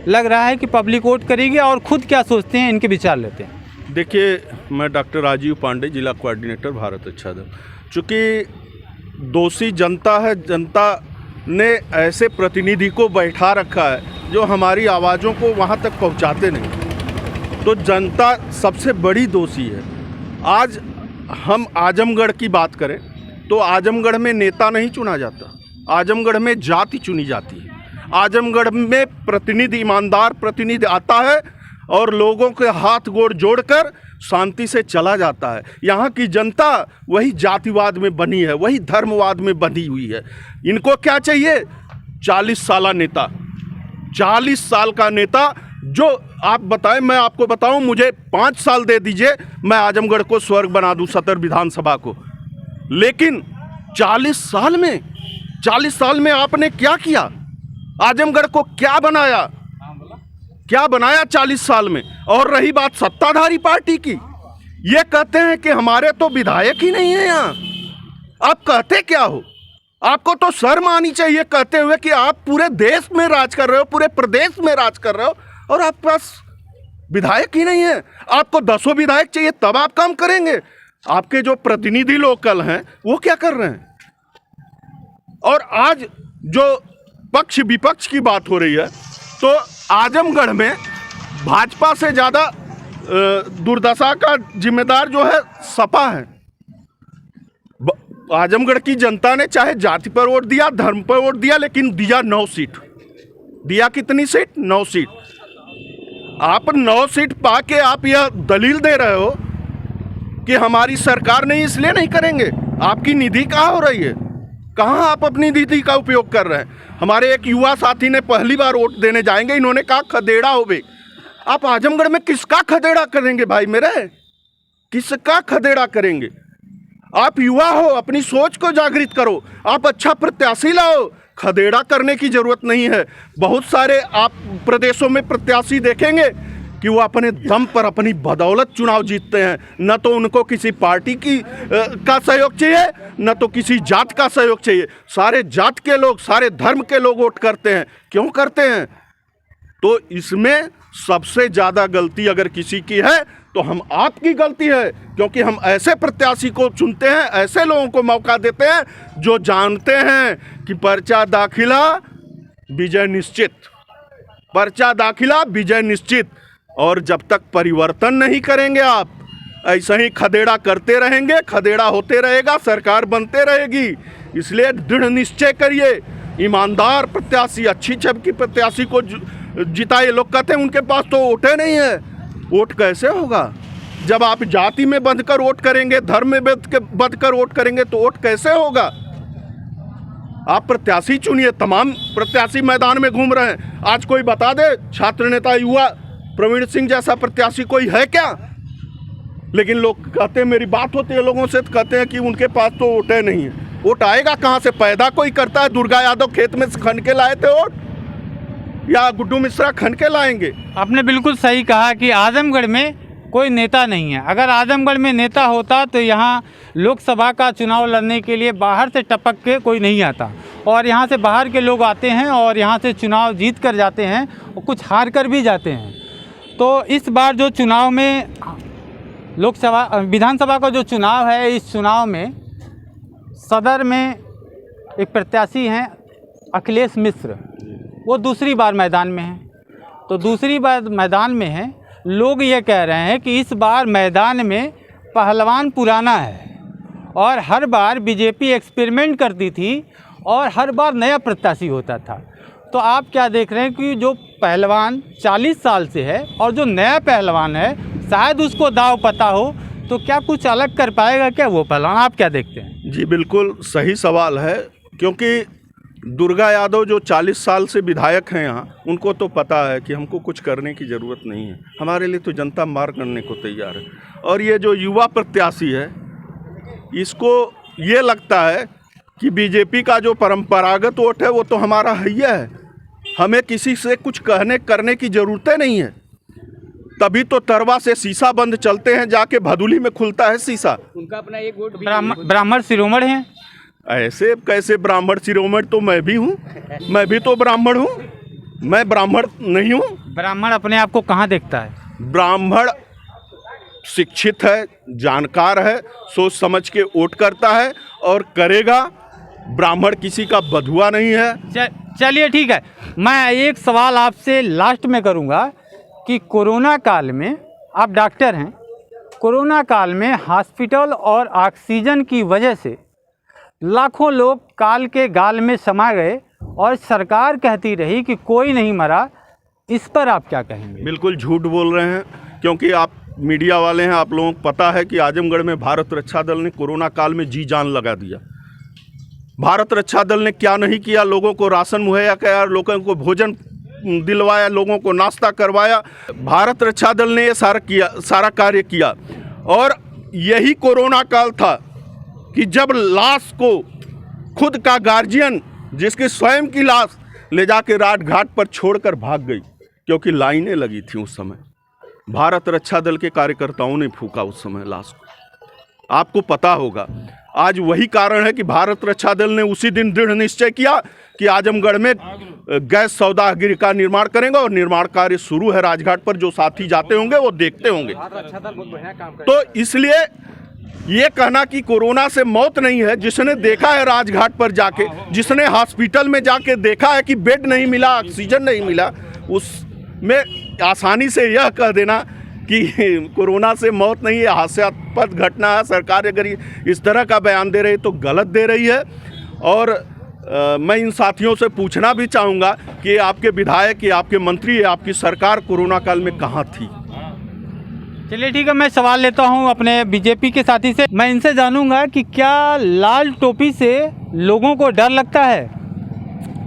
[SPEAKER 4] लग रहा है कि पब्लिक वोट करेगी और खुद क्या सोचते हैं, इनके विचार लेते हैं।
[SPEAKER 3] देखिए, मैं डॉक्टर राजीव पांडे, जिला कोऑर्डिनेटर भारत रक्षा दल। चूँकि दोषी जनता है, जनता ने ऐसे प्रतिनिधि को बैठा रखा है जो हमारी आवाज़ों को वहाँ तक पहुँचाते नहीं, तो जनता सबसे बड़ी दोषी है। आज हम आजमगढ़ की बात करें तो आजमगढ़ में नेता नहीं चुना जाता, आजमगढ़ में जाति चुनी जाती है। आजमगढ़ में प्रतिनिधि, ईमानदार प्रतिनिधि आता है और लोगों के हाथ गोड़ जोड़कर शांति से चला जाता है। यहाँ की जनता वही जातिवाद में बनी है, वही धर्मवाद में बनी हुई है। इनको क्या चाहिए? 40 साला नेता, 40 साल का नेता। जो आप बताएं, मैं आपको बताऊं, मुझे 5 साल दे दीजिए, मैं आजमगढ़ को स्वर्ग बना दूं, सदर विधानसभा को। लेकिन 40 साल में आपने क्या किया? आजमगढ़ को क्या बनाया? 40 साल में? और रही बात सत्ताधारी पार्टी की, ये कहते हैं कि हमारे तो विधायक ही नहीं है यहाँ। आप कहते क्या हो? आपको तो शर्म आनी चाहिए कहते हुए कि आप पूरे देश में राज कर रहे हो, पूरे प्रदेश में राज कर रहे हो और आपके पास विधायक ही नहीं है। आपको 10 विधायक चाहिए तब आप काम करेंगे। आपके जो प्रतिनिधि लोकल हैं वो क्या कर रहे हैं? और आज जो पक्ष विपक्ष की बात हो रही है, तो आजमगढ़ में भाजपा से ज़्यादा दुर्दशा का जिम्मेदार जो है सपा है। आजमगढ़ की जनता ने चाहे जाति पर वोट दिया, धर्म पर वोट दिया, लेकिन दिया 9 सीट। दिया कितनी सीट? 9 सीट। आप 9 सीट पाके आप यह दलील दे रहे हो कि हमारी सरकार नहीं, इसलिए नहीं करेंगे। आपकी निधि कहाँ हो रही है? कहाँ आप अपनी निधि का उपयोग कर रहे हैं? हमारे एक युवा साथी ने पहली बार वोट देने जाएंगे, इन्होंने कहा खदेड़ा हो बे। आप आजमगढ़ में किसका खदेड़ा करेंगे भाई मेरे? किसका खदेड़ा करेंगे? आप युवा हो, अपनी सोच को जागृत करो, आप अच्छा प्रत्याशी लाओ। खदेड़ा करने की जरूरत नहीं है। बहुत सारे आप प्रदेशों में प्रत्याशी देखेंगे कि वो अपने दम पर, अपनी बदौलत चुनाव जीतते हैं। न तो उनको किसी पार्टी का सहयोग चाहिए, न तो किसी जात का सहयोग चाहिए। सारे जात के लोग, सारे धर्म के लोग वोट करते हैं। क्यों करते हैं? तो इसमें सबसे ज़्यादा गलती अगर किसी की है तो हम आपकी गलती है, क्योंकि हम ऐसे प्रत्याशी को चुनते हैं, ऐसे लोगों को मौका देते हैं जो जानते हैं कि पर्चा दाखिला विजय निश्चित, पर्चा दाखिला विजय निश्चित। और जब तक परिवर्तन नहीं करेंगे आप, ऐसे ही खदेड़ा करते रहेंगे, खदेड़ा होते रहेगा, सरकार बनते रहेगी। इसलिए दृढ़ निश्चय करिए, ईमानदार प्रत्याशी, अच्छी छवि की प्रत्याशी को जिताइए। लोग कहते हैं उनके पास तो वोटे नहीं है। वोट कैसे होगा? जब आप जाति में बंधकर वोट करेंगे, धर्म में बंधकर वोट करेंगे तो वोट कैसे होगा? आप प्रत्याशी चुनिए। तमाम प्रत्याशी मैदान में घूम रहे हैं। आज कोई बता दे, छात्र नेता युवा प्रवीण सिंह जैसा प्रत्याशी कोई है क्या? लेकिन लोग कहते हैं, मेरी बात होती है लोगों से, तो कहते हैं कि उनके पास तो वोटे नहीं है। वोट आएगा कहाँ से? पैदा कोई करता है? दुर्गा यादव खेत में से खन के लाए थे वोट, या गुड्डू मिश्रा खन के लाएंगे?
[SPEAKER 4] आपने बिल्कुल सही कहा कि आजमगढ़ में कोई नेता नहीं है। अगर आजमगढ़ में नेता होता तो यहाँ लोकसभा का चुनाव लड़ने के लिए बाहर से टपक के कोई नहीं आता, और यहाँ से बाहर के लोग आते हैं और यहाँ से चुनाव जीत कर जाते हैं और कुछ हार कर भी जाते हैं। तो इस बार जो चुनाव में लोकसभा विधानसभा का जो चुनाव है, इस चुनाव में सदर में एक प्रत्याशी हैं अखिलेश मिश्र, वो दूसरी बार मैदान में हैं। तो दूसरी बार मैदान में हैं, लोग ये कह रहे हैं कि इस बार मैदान में पहलवान पुराना है, और हर बार बीजेपी एक्सपेरिमेंट करती थी और हर बार नया प्रत्याशी होता था। तो आप क्या देख रहे हैं कि जो पहलवान 40 साल से है और जो नया पहलवान है, शायद उसको दाव पता हो, तो क्या कुछ अलग कर पाएगा क्या वो पहलवान? आप क्या देखते हैं?
[SPEAKER 3] जी बिल्कुल सही सवाल है, क्योंकि दुर्गा यादव जो 40 साल से विधायक हैं यहाँ, उनको तो पता है कि हमको कुछ करने की ज़रूरत नहीं है, हमारे लिए तो जनता मार करने को तैयार है। और ये जो युवा प्रत्याशी है, इसको ये लगता है कि बीजेपी का जो परंपरागत वोट है वो तो हमारा हैया है, हमें किसी से कुछ कहने करने की ज़रूरतें नहीं है। तभी तो तरवा से शीशा बंद चलते हैं, जाके भदुली में खुलता है शीशा।
[SPEAKER 1] उनका अपना एक वोट
[SPEAKER 4] ब्राह्मण शिरोमण हैं।
[SPEAKER 3] ऐसे कैसे ब्राह्मण शिरोमण? तो मैं भी हूँ, मैं भी तो ब्राह्मण हूँ। मैं ब्राह्मण नहीं हूँ?
[SPEAKER 4] ब्राह्मण अपने आप को कहाँ देखता है?
[SPEAKER 3] ब्राह्मण शिक्षित है, जानकार है, सोच समझ के वोट करता है और करेगा। ब्राह्मण किसी का बधुआ नहीं है।
[SPEAKER 4] चलिए ठीक है, मैं एक सवाल आपसे लास्ट में करूँगा कि कोरोना काल में, आप डॉक्टर हैं, कोरोना काल में हॉस्पिटल और ऑक्सीजन की वजह से लाखों लोग काल के गाल में समा गए और सरकार कहती रही कि कोई नहीं मरा। इस पर आप क्या कहेंगे?
[SPEAKER 3] बिल्कुल झूठ बोल रहे हैं, क्योंकि आप मीडिया वाले हैं, आप लोगों को पता है कि आजमगढ़ में भारत रक्षा दल ने कोरोना काल में जी जान लगा दिया। भारत रक्षा दल ने क्या नहीं किया? लोगों को राशन मुहैया कराया, लोगों को भोजन दिलवाया, लोगों को नाश्ता करवाया। भारत रक्षा दल ने ये सारा कार्य किया। और यही कोरोना काल था कि जब लाश को खुद का गार्जियन, जिसकी स्वयं की लाश ले जाके राज घाट पर छोड़कर भाग गई, क्योंकि लाइनें लगी थी उस समय। भारत रक्षा दल के कार्यकर्ताओं ने फूका उस समय लाश को, आपको पता होगा। आज वही कारण है कि भारत रक्षा दल ने उसी दिन दृढ़ निश्चय किया कि आजमगढ़ में गैस सौदागिरी का निर्माण करेंगे, और निर्माण कार्य शुरू है राजघाट पर। जो साथी जाते होंगे वो देखते होंगे। तो इसलिए ये कहना कि कोरोना से मौत नहीं है, जिसने देखा है राजघाट पर जाके, जिसने हॉस्पिटल में जाके देखा है कि बेड नहीं मिला, ऑक्सीजन नहीं मिला, उसमें आसानी से यह कह देना कि कोरोना से मौत नहीं है, हास्यास्पद घटना है। सरकार अगर इस तरह का बयान दे रही है तो गलत दे रही है। और मैं इन साथियों से पूछना भी चाहूँगा कि आपके विधायक, कि आपके मंत्री, आपकी सरकार कोरोना काल में कहाँ थी?
[SPEAKER 4] चलिए ठीक है, मैं सवाल लेता हूं अपने बीजेपी के साथी से। मैं इनसे जानूंगा कि क्या लाल टोपी से लोगों को डर लगता है?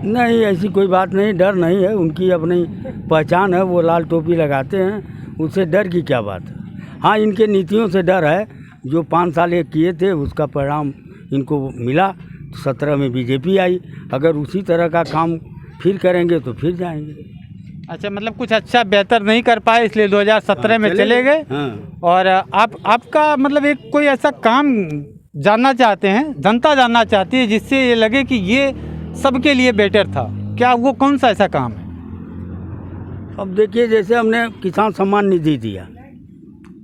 [SPEAKER 5] नहीं, ऐसी कोई बात नहीं, डर नहीं है। उनकी अपनी पहचान है, वो लाल टोपी लगाते हैं, उससे डर की क्या बात है। हाँ, इनके नीतियों से डर है। जो 5 साल ये किए थे उसका परिणाम इनको मिला। 17 में बीजेपी आई, अगर उसी तरह का काम फिर करेंगे तो फिर जाएंगे।
[SPEAKER 4] अच्छा, मतलब कुछ अच्छा बेहतर नहीं कर पाए इसलिए 2017 में चले गए।
[SPEAKER 5] हाँ।
[SPEAKER 4] और आपका मतलब एक कोई ऐसा काम जानना चाहते हैं, जनता जानना चाहती है जिससे ये लगे कि ये सबके लिए बेटर था, क्या वो कौन सा ऐसा काम है?
[SPEAKER 5] अब देखिए, जैसे हमने किसान सम्मान निधि दिया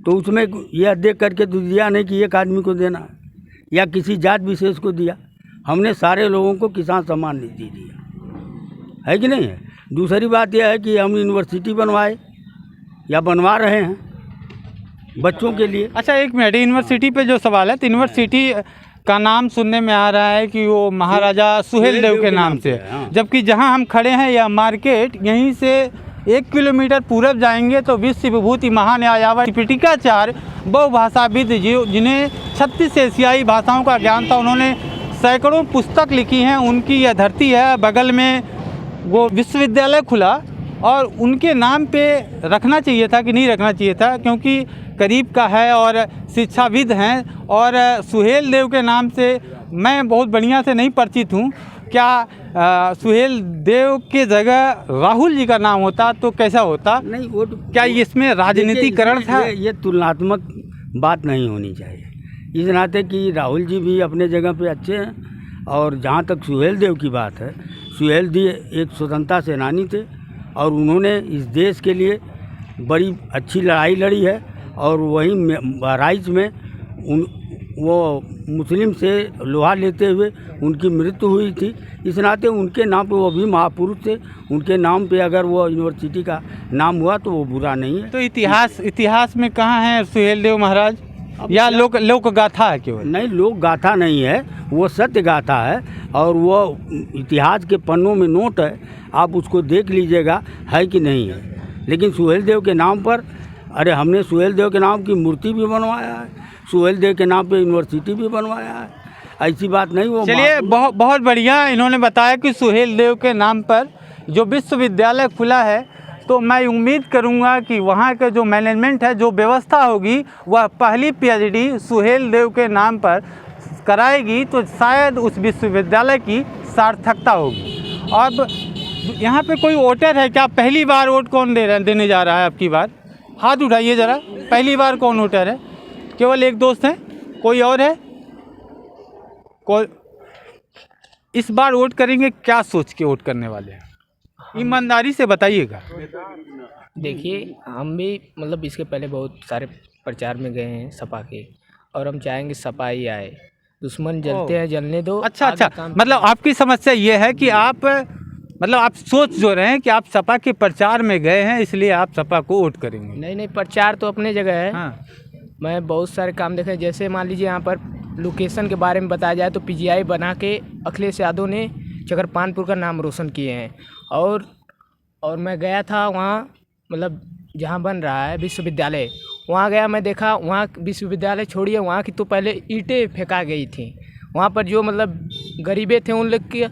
[SPEAKER 5] तो उसमें यह देख करके तो दिया नहीं कि एक आदमी को देना है या किसी जात विशेष को दिया। हमने सारे लोगों को किसान सम्मान निधि दिया, है कि नहीं है। दूसरी बात यह है कि हम यूनिवर्सिटी बनवाए या बनवा रहे हैं बच्चों के लिए।
[SPEAKER 4] अच्छा, एक मिनट, यूनिवर्सिटी पे जो सवाल है, तो यूनिवर्सिटी का नाम सुनने में आ रहा है कि वो महाराजा सुहेलदेव के नाम से, जबकि जहां हम खड़े हैं यह मार्केट, यहीं से 1 किलोमीटर पूरब जाएंगे तो विश्व विभूति महान्यायावर त्रिपिटिकाचार्य बहुभाषाविद जिन्हें 36 एशियाई भाषाओं का ज्ञान था, उन्होंने सैकड़ों पुस्तक लिखी हैं, उनकी यह धरती है। बगल में वो विश्वविद्यालय खुला और उनके नाम पे रखना चाहिए था कि नहीं रखना चाहिए था, क्योंकि करीब का है और शिक्षाविद हैं। और सुहेलदेव के नाम से मैं बहुत बढ़िया से नहीं परिचित हूँ। क्या सुहेलदेव के जगह राहुल जी का नाम होता तो कैसा होता?
[SPEAKER 5] नहीं, वो तो
[SPEAKER 4] क्या इसमें राजनीतिकरण था?
[SPEAKER 5] ये तुलनात्मक बात नहीं होनी चाहिए, इस नाते कि राहुल जी भी अपने जगह पे अच्छे हैं। और जहाँ तक सुहेलदेव की बात है, सुहेलदेव एक स्वतंत्रता सेनानी थे और उन्होंने इस देश के लिए बड़ी अच्छी लड़ाई लड़ी है। और वहीं बहराइच में वो मुस्लिम से लोहा लेते हुए उनकी मृत्यु हुई थी। इस नाते उनके नाम पे, वो भी महापुरुष थे, उनके नाम पे अगर वो यूनिवर्सिटी का नाम हुआ तो वो बुरा नहीं है।
[SPEAKER 4] तो इतिहास में कहाँ है सुहेलदेव महाराज, या लोक गाथा है केवल?
[SPEAKER 5] नहीं, लोक गाथा नहीं है, वो सत्य गाथा है और वो इतिहास के पन्नों में नोट है, आप उसको देख लीजिएगा है कि नहीं है। लेकिन सुहेलदेव के नाम पर, अरे हमने सुहेलदेव के नाम की मूर्ति भी बनवाया है, सुहेलदेव के नाम पे यूनिवर्सिटी भी बनवाया है, ऐसी बात नहीं। वो
[SPEAKER 4] चलिए, बहुत बढ़िया। इन्होंने बताया कि सुहेलदेव के नाम पर जो विश्वविद्यालय खुला है, तो मैं उम्मीद करूंगा कि वहाँ का जो मैनेजमेंट है, जो व्यवस्था होगी, वह पहली PhD सुहेलदेव के नाम पर कराएगी, तो शायद उस विश्वविद्यालय की सार्थकता होगी। अब यहाँ पे कोई वोटर है क्या? पहली बार वोट कौन देने जा रहा है आपकी बार? हाथ उठाइए ज़रा। पहली बार कौन वोटर है? केवल एक दोस्त है, कोई और है? कोई इस बार वोट करेंगे, क्या सोच के वोट करने वाले हैं? ईमानदारी से बताइएगा।
[SPEAKER 10] देखिए, हम भी मतलब इसके पहले बहुत सारे प्रचार में गए हैं सपा के, और हम चाहेंगे सपा ही आए। दुश्मन जलते हैं, जलने दो।
[SPEAKER 4] अच्छा, मतलब आपकी समस्या ये है कि आप सोच जो रहे हैं कि आप सपा के प्रचार में गए हैं, इसलिए आप सपा को वोट करेंगे।
[SPEAKER 10] नहीं, प्रचार तो अपने जगह है।
[SPEAKER 4] हाँ। मैं
[SPEAKER 10] बहुत सारे काम देखे, जैसे मान लीजिए यहाँ पर लोकेशन के बारे में बताया जाए तो PGI बना के अखिलेश यादव ने चक्रपानपुर का नाम रोशन किए हैं। और मैं गया था वहाँ, मतलब जहाँ बन रहा है विश्वविद्यालय, वहाँ गया, मैं देखा वहाँ विश्वविद्यालय छोड़िए, वहाँ की तो पहले ईंटें फेंका गई थी। वहाँ पर जो मतलब गरीबे थे उन लोग के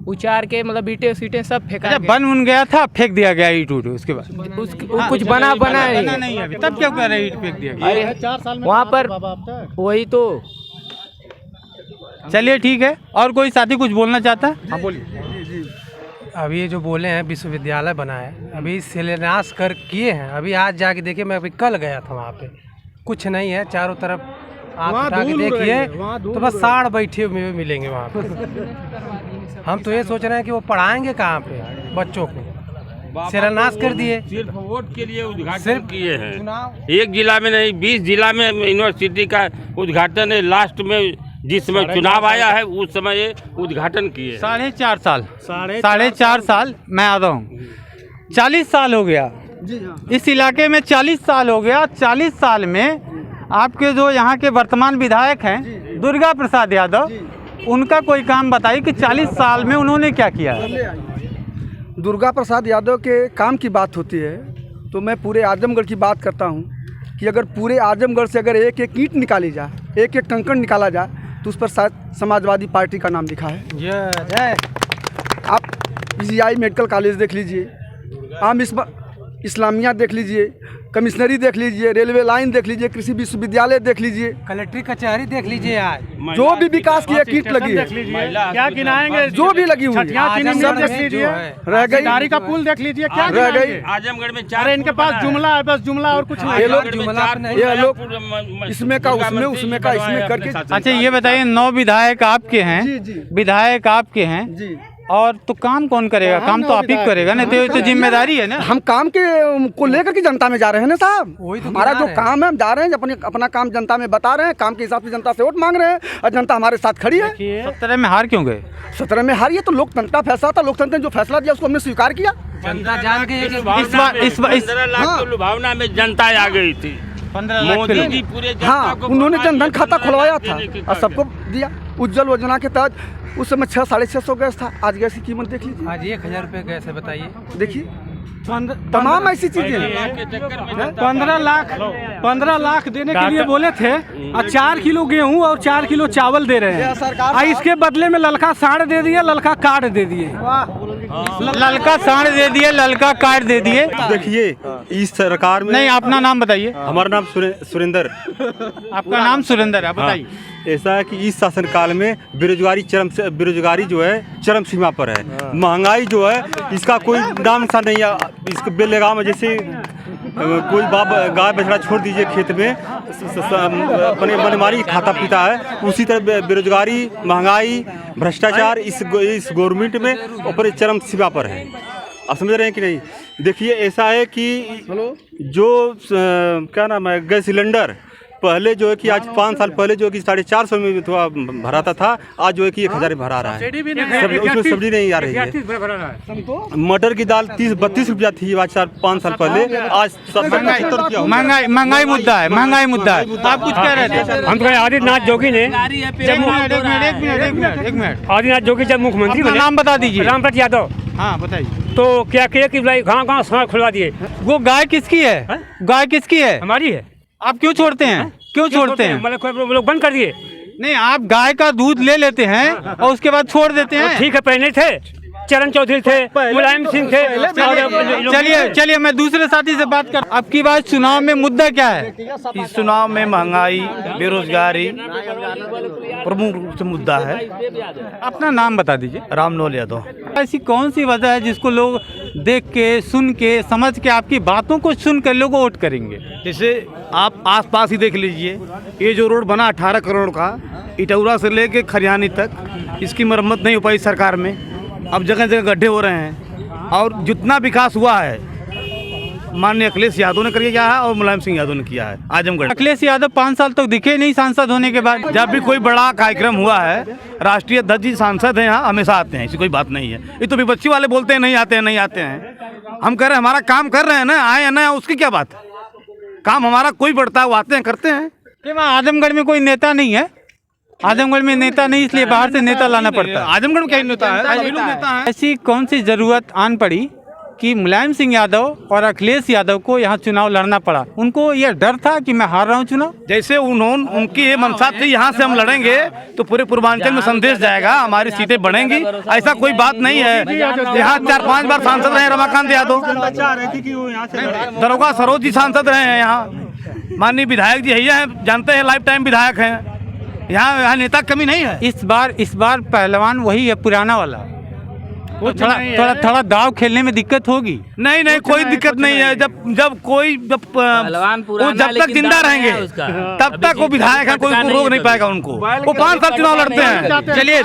[SPEAKER 10] उचार के मतलब ईंटें सीटें सब फेंका
[SPEAKER 4] बन गया था, फेंक दिया गया ईंट उठ। उसके बाद
[SPEAKER 10] कुछ बना
[SPEAKER 4] नहीं अभी, तब क्या कर रहे, ईंट फेंक दिया गया?
[SPEAKER 10] 4 साल में वहाँ पर वही तो।
[SPEAKER 4] चलिए ठीक है, और कोई साथी कुछ बोलना चाहता है? हाँ बोलिए।
[SPEAKER 8] अभी ये जो बोले हैं विश्वविद्यालय बना है, अभी शिलान्यास किए हैं। अभी आज जाके देखिए, मैं अभी कल गया था वहाँ पे, कुछ नहीं है चारों तरफ। आप उठा के देखिए तो बस साड़ बैठे हुए मिलेंगे वहाँ पे। हम तो ये सोच रहे हैं कि वो पढ़ाएंगे कहाँ पे बच्चों को, शिलान्यास कर दिए।
[SPEAKER 7] सिर्फ वोट के लिए उद्घाटन किए हैं। एक जिला में नहीं, 20 जिला में यूनिवर्सिटी का उद्घाटन है। लास्ट में जिस समय चुनाव आया है उस समय ये उद्घाटन किए।
[SPEAKER 4] 4.5 साल मैं आता हूँ, 40 साल हो गया इस इलाके में 40 साल हो गया। 40 साल में आपके जो यहाँ के वर्तमान विधायक हैं दुर्गा प्रसाद यादव, उनका कोई काम बताइए कि 40 साल में उन्होंने क्या किया है।
[SPEAKER 2] दुर्गा प्रसाद यादव के काम की बात होती है तो मैं पूरे आजमगढ़ की बात करता हूँ कि अगर पूरे आजमगढ़ से अगर एक एक ईंट निकाली जाए, एक एक कंकड़ निकाला जाए तो उस पर शायद समाजवादी पार्टी का नाम लिखा है।
[SPEAKER 8] जय
[SPEAKER 2] आप पीजीआई मेडिकल कॉलेज देख लीजिए, आम इस्लामिया देख लीजिए, कमिश्नरी देख लीजिए, रेलवे लाइन देख लीजिए, कृषि विश्वविद्यालय देख लीजिए,
[SPEAKER 8] कलेक्ट्री कचहरी देख लीजिए। आज
[SPEAKER 2] जो भी विकास की एक ईंट लगी है,
[SPEAKER 9] क्या गिनाएंगे,
[SPEAKER 2] जो भी लगी हुई है,
[SPEAKER 9] सब देख लीजिए,
[SPEAKER 2] रह गई।
[SPEAKER 9] गाड़ी का पुल देख लीजिए, क्या
[SPEAKER 2] रह गई।
[SPEAKER 7] आजमगढ़ में
[SPEAKER 9] अरे इनके पास जुमला है, बस जुमला और कुछ नहीं।
[SPEAKER 2] ये लोग इसमें का उसमें, उसमें का इसमें करके।
[SPEAKER 4] अच्छा ये बताइए, 9 विधायक आपके हैं, विधायक आपके हैं
[SPEAKER 2] जी,
[SPEAKER 4] और तो काम कौन करेगा? काम तो आप ही करेगा ना, तो जिम्मेदारी है ना।
[SPEAKER 2] हम काम के को लेकर के जनता में जा रहे हैं ना साहब। हमारा जो काम है हम जा रहे हैं, अपना काम जनता में बता रहे हैं, काम के हिसाब से जनता से वोट मांग रहे हैं और जनता हमारे साथ खड़ी है।
[SPEAKER 4] 17 में हार क्यों गए?
[SPEAKER 2] 17 में हार, ये तो लोकतंत्र का फैसला था। लोकतंत्र ने जो फैसला दिया उसको हमने स्वीकार किया।
[SPEAKER 8] जनता जान के
[SPEAKER 4] इस बार
[SPEAKER 7] 15 लाख की लुभावना में जनता आ गई थी।
[SPEAKER 4] 15 लाख
[SPEAKER 7] मोदी जी पूरे जनता
[SPEAKER 2] हाँ,
[SPEAKER 7] को
[SPEAKER 2] उन्होंने जनधन खाता खुलवाया था
[SPEAKER 7] देने के
[SPEAKER 2] और सबको दिया। उज्जवल योजना के तहत उस समय 600-650 गैस था, आज गैस की कीमत देख लीजिए।
[SPEAKER 8] आज 1000 रुपये गैस है, बताइए।
[SPEAKER 2] देखिए तमाम ऐसी चीजें हैं।
[SPEAKER 9] 15 लाख देने के लिए बोले थे और 4 किलो गेहूं और 4 किलो चावल दे रहे हैं, और इसके बदले में ललका साढ़ दे दिए, ललका कार्ड दे दिए।
[SPEAKER 4] ललका साढ़ दे दिए, ललका कार्ड दे दिए।
[SPEAKER 5] देखिए इस सरकार में,
[SPEAKER 4] नहीं, अपना नाम बताइए।
[SPEAKER 5] हमारा नाम सुरेंद्र।
[SPEAKER 4] आपका नाम सुरेंद्र है, बताइए।
[SPEAKER 5] ऐसा है कि इस शासनकाल में बेरोजगारी जो है चरम सीमा पर है। महंगाई जो है इसका कोई नाम निशान नहीं है। इसके बेलगाम में जैसे कोई गाय बछड़ा छोड़ दीजिए खेत में, अपने मनमानी खाता पीता है, उसी तरह बेरोजगारी, महंगाई, भ्रष्टाचार इस गवर्नमेंट में ऊपर चरम सीमा पर है। आप समझ रहे हैं कि नहीं? देखिए ऐसा है कि जो क्या नाम है, गैस सिलेंडर पहले जो है कि आज 5 साल पहले जो है कि 450 में थोड़ा भराता था, आज जो है कि 1000 में भरा रहा है। उसमें सब्जी नहीं आ रही है। मटर की दाल 30-32 रुपया थी आज 5 साल पहले, आज 70 रुपया।
[SPEAKER 4] महंगाई मुद्दा है, महंगाई मुद्दा है। आप कुछ कह रहे थे?
[SPEAKER 1] हम तो आदित्यनाथ जोगी ने
[SPEAKER 4] एक मिनट
[SPEAKER 1] आदित्यनाथ जोगी जब मुख्यमंत्री बने,
[SPEAKER 4] नाम बता दीजिए।
[SPEAKER 1] रामप्रसाद यादव।
[SPEAKER 4] हाँ बताइए।
[SPEAKER 1] तो क्या किया कि गाँव सड़क खुलवा दिए।
[SPEAKER 4] वो गाय किसकी है? गाय किसकी है?
[SPEAKER 1] हमारी है।
[SPEAKER 4] आप क्यों छोड़ते हैं? क्यों छोड़ते हैं?
[SPEAKER 1] मतलब लोग बंद कर दिए।
[SPEAKER 4] नहीं, आप गाय का दूध ले लेते हैं और उसके बाद छोड़ देते हैं।
[SPEAKER 1] ठीक है, पहले थे चरण चौधरी थे, मुलायम सिंह थे।
[SPEAKER 4] चलिए मैं दूसरे साथी से बात कर। अब की बात चुनाव में मुद्दा क्या है?
[SPEAKER 5] इस चुनाव में महंगाई, बेरोजगारी प्रमुख रूप से मुद्दा है।
[SPEAKER 4] अपना नाम बता दीजिए।
[SPEAKER 5] रामनोल यादव।
[SPEAKER 4] ऐसी कौन सी वजह है जिसको लोग देख के, सुन के, समझ के, आपकी बातों को सुन कर लोग वोट करेंगे?
[SPEAKER 5] जैसे आप आसपास ही देख लीजिए, ये जो रोड बना 18 करोड़ का, इटौरा से लेके खरियानी तक, इसकी मरम्मत नहीं हो पाई सरकार में। अब जगह जगह गड्ढे हो रहे हैं, और जितना विकास हुआ है माननीय अखिलेश यादव ने करके किया है और मुलायम सिंह यादव ने किया है आजमगढ़।
[SPEAKER 4] अखिलेश यादव 5 साल तक दिखे नहीं सांसद होने के बाद।
[SPEAKER 5] जब भी कोई बड़ा कार्यक्रम हुआ है, राष्ट्रीय अध्यक्ष जी सांसद हैं, यहाँ हमेशा आते हैं, ऐसी कोई बात नहीं है। ये तो विपक्षी वाले बोलते हैं नहीं आते हैं, नहीं आते हैं। हम कह रहे हैं हमारा काम कर रहे हैं ना, आए ना, उसकी क्या बात है? काम हमारा कोई बढ़ता है, वो आते हैं, करते हैं।
[SPEAKER 4] कि वहाँ आजमगढ़ में कोई नेता नहीं है? आजमगढ़ में नेता नहीं, इसलिए बाहर से नेता लाना पड़ता है।
[SPEAKER 5] आजमगढ़ में क्या नेता है?
[SPEAKER 4] ऐसी कौन सी जरूरत आन पड़ी कि मुलायम सिंह यादव और अखिलेश यादव को यहाँ चुनाव लड़ना पड़ा? उनको यह डर था कि मैं हार रहा हूँ चुनाव?
[SPEAKER 5] जैसे उनकी ये मनसा थी, यहाँ से हम लड़ेंगे तो पूरे पूर्वांचल में संदेश जाएगा, हमारी सीटें बढ़ेंगी। ऐसा कोई बात नहीं है। यहाँ 4-5 बार सांसद रहे रमाकांत यादव, दरोगा सरोज जी सांसद रहे हैं, यहाँ माननीय विधायक जी है, जानते हैं, लाइफ टाइम विधायक हैं। यहाँ नेता कमी नहीं है।
[SPEAKER 4] इस बार पहलवान वही है, पुराना वाला। वो थोड़ा दाव खेलने में दिक्कत होगी।
[SPEAKER 5] नहीं, कोई दिक्कत नहीं है। जब वो जब तक जिंदा रहेंगे तब तक वो विधायक है, कोई रोक नहीं पाएगा उनको। वो 5 साल चुनाव लड़ते हैं।
[SPEAKER 4] चलिए,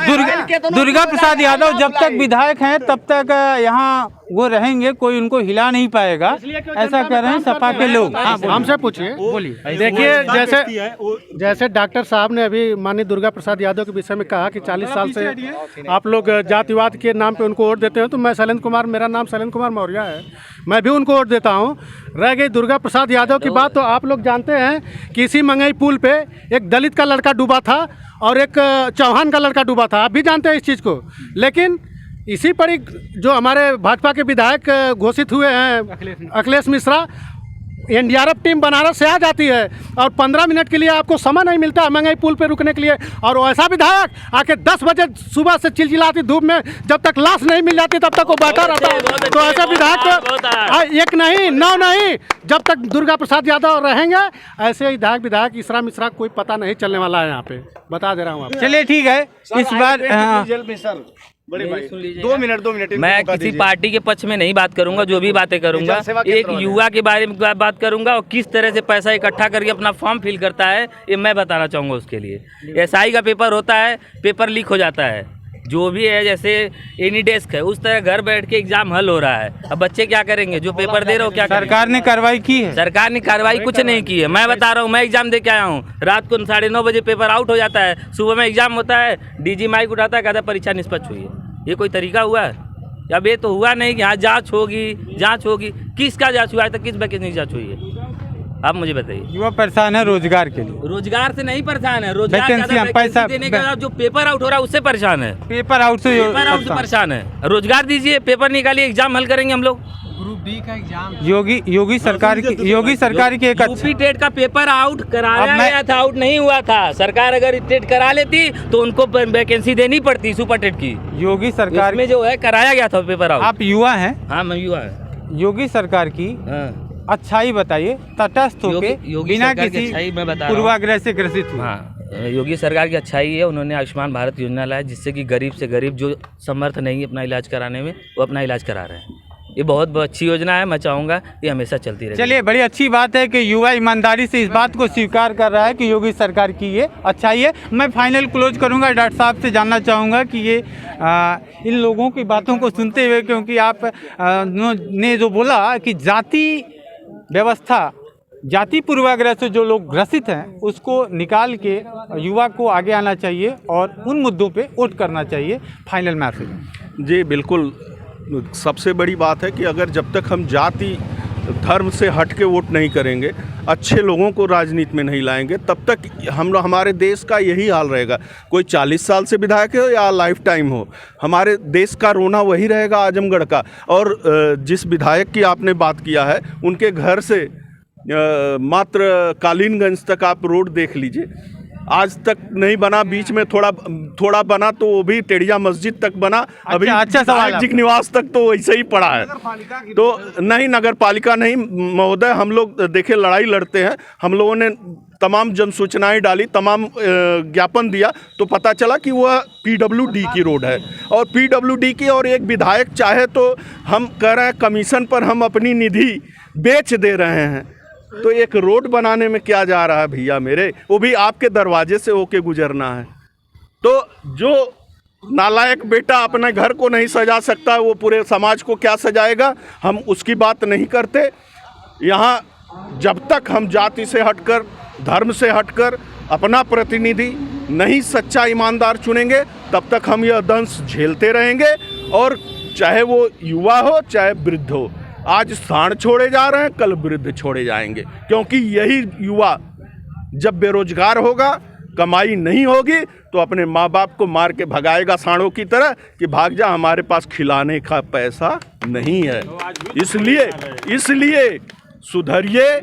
[SPEAKER 4] दुर्गा प्रसाद यादव जब तक विधायक हैं तब तक यहाँ वो रहेंगे, कोई उनको हिला नहीं पाएगा, ऐसा कह रहे हैं सपा के लोग।
[SPEAKER 6] हमसे पूछिए, बोलिए। देखिए, जैसे डॉक्टर साहब ने अभी माननीय दुर्गा प्रसाद यादव के विषय में कहा कि 40 साल से आप लोग जातिवाद के नाम पे उनको वोट देते हैं, तो मैं शैलेंद्र कुमार, मेरा नाम शैलेंद्र कुमार मौर्य है, मैं भी उनको वोट देता हूँ। रह गई दुर्गा प्रसाद यादव की बात, तो आप लोग जानते हैं कि इसी मंगई पुल पे एक दलित का लड़का डूबा था और एक चौहान का लड़का डूबा था, आप भी जानते हैं इस चीज़ को। लेकिन इसी पर ही जो हमारे भाजपा के विधायक घोषित हुए हैं अखिलेश मिश्रा, एनडीआरएफ टीम बनारस से आ जाती है और 15 मिनट के लिए आपको समय नहीं मिलता मंगई पुल पे रुकने के लिए, और ऐसा विधायक आके 10 बजे सुबह से चिलचिलाती धूप में जब तक लाश नहीं मिल जाती तब तक वो बैठा रहता है। तो ऐसा विधायक एक नहीं 9 नहीं, जब तक दुर्गा प्रसाद यादव रहेंगे ऐसे विधायक इसरा मिश्रा कोई पता नहीं चलने वाला है, यहाँ पे बता दे रहा हूँ।
[SPEAKER 4] चलिए ठीक है, इस बार
[SPEAKER 3] बड़े भाई 2 मिनट
[SPEAKER 11] मैं किसी पार्टी के पक्ष में नहीं बात करूंगा, जो भी बातें करूंगा एक युवा के बारे में बात करूंगा, और किस तरह से पैसा इकट्ठा करके अपना फॉर्म फिल करता है ये मैं बताना चाहूँगा। उसके लिए एसआई का पेपर होता है, पेपर लीक हो जाता है, जो भी है जैसे एनी डेस्क है उस तरह घर बैठ के एग्जाम हल हो रहा है। अब बच्चे क्या करेंगे, जो पेपर दे रहे हो क्या
[SPEAKER 4] सरकार ने कार्रवाई की है?
[SPEAKER 11] सरकार ने कार्रवाई कुछ नहीं की है। मैं बता रहा हूँ, मैं एग्जाम दे के आया हूँ, रात को 9:30 बजे पेपर आउट हो जाता है, सुबह में एग्जाम होता है, डीजी माइक उठाता है, कहता है परीक्षा निष्पक्ष हुई है। ये कोई तरीका हुआ है? अब ये तो हुआ नहीं कि हाँ जाँच होगी, किसका जाँच हुआ है, तक किस वैकेंसी की जाँच हुई है, आप मुझे बताइए।
[SPEAKER 4] युवा परेशान है रोजगार के लिए।
[SPEAKER 11] रोजगार से नहीं परेशान है, रोजगार पैसा देने के बाद जो पेपर आउट हो रहा है उससे परेशान है,
[SPEAKER 4] पेपर आउट से
[SPEAKER 11] परेशान है। रोजगार दीजिए, पेपर निकालिए, एग्जाम हल करेंगे हम लोग।
[SPEAKER 8] ग्रुप डी का एग्जाम
[SPEAKER 4] योगी सरकार की एक
[SPEAKER 11] यूपी टेट का पेपर आउट कराया गया था, आउट नहीं हुआ था। सरकार अगर टेट करा लेती तो उनको वैकेंसी देनी पड़ती सुपर टेट की।
[SPEAKER 4] योगी सरकार
[SPEAKER 11] में जो है कराया गया था पेपर आउट।
[SPEAKER 4] आप युवा हैं?
[SPEAKER 11] हाँ मैं युवा है।
[SPEAKER 4] योगी सरकार की अच्छाई बताइए, तटस्थ होके बिना किसी पूर्वाग्रह से ग्रसित हुए।
[SPEAKER 11] हाँ, योगी सरकार की अच्छाई है, उन्होंने आयुष्मान भारत योजना लाया जिससे कि गरीब से गरीब जो समर्थ नहीं है अपना इलाज कराने में, वो अपना इलाज करा रहे हैं। ये बहुत अच्छी योजना है, मैं चाहूँगा ये हमेशा चलती रहे।
[SPEAKER 4] चलिए, बड़ी अच्छी बात है कि युवा ईमानदारी से इस बात को स्वीकार कर रहा है कि योगी सरकार की ये अच्छाई है। मैं फाइनल क्लोज करूँगा, डॉक्टर साहब से जानना चाहूँगा कि ये इन लोगों की बातों को सुनते हुए, क्योंकि आप ने जो बोला कि जाति व्यवस्था, जाति पूर्वाग्रह से जो लोग ग्रसित हैं उसको निकाल के युवा को आगे आना चाहिए और उन मुद्दों पे वोट करना चाहिए। Final message.
[SPEAKER 3] जी बिल्कुल, सबसे बड़ी बात है कि अगर जब तक हम जाति धर्म से हट के वोट नहीं करेंगे, अच्छे लोगों को राजनीति में नहीं लाएंगे, तब तक हमारे देश का यही हाल रहेगा। कोई 40 साल से विधायक हो या लाइफ टाइम हो, हमारे देश का रोना वही रहेगा, आजमगढ़ का। और जिस विधायक की आपने बात किया है, उनके घर से मात्र कालीनगंज तक आप रोड देख लीजिए, आज तक नहीं बना, बीच में थोड़ा बना तो वो भी टेढ़िया मस्जिद तक बना। अभी
[SPEAKER 4] अच्छा सवाल,
[SPEAKER 3] जी निवास तक तो वैसे ही पड़ा है। तो नहीं, नगर पालिका नहीं महोदय, हम लोग देखे लड़ाई लड़ते हैं, हम लोगों ने तमाम जन सूचनाएं डाली, तमाम ज्ञापन दिया, तो पता चला कि वह PWD की रोड है। और PWD की, और एक विधायक चाहे तो हम कह रहे हैं कमीशन पर हम अपनी निधि बेच दे रहे हैं, तो एक रोड बनाने में क्या जा रहा है भैया मेरे, वो भी आपके दरवाजे से होके गुजरना है। तो जो नालायक बेटा अपने घर को नहीं सजा सकता, वो पूरे समाज को क्या सजाएगा, हम उसकी बात नहीं करते। यहाँ जब तक हम जाति से हटकर, धर्म से हटकर अपना प्रतिनिधि नहीं सच्चा ईमानदार चुनेंगे, तब तक हम यह दंश झेलते रहेंगे। और चाहे वो युवा हो चाहे वृद्ध हो, आज साण छोड़े जा रहे हैं, कल वृद्ध छोड़े जाएंगे, क्योंकि यही युवा जब बेरोजगार होगा, कमाई नहीं होगी, तो अपने माँ बाप को मार के भगाएगा साणों की तरह कि भाग जा, हमारे पास खिलाने का पैसा नहीं है। इसलिए सुधरिए,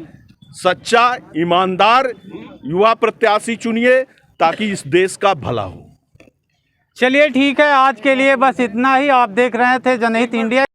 [SPEAKER 3] सच्चा ईमानदार युवा प्रत्याशी चुनिए, ताकि इस देश का भला हो।
[SPEAKER 4] चलिए ठीक है, आज के लिए बस इतना ही। आप देख रहे थे जनहित इंडिया।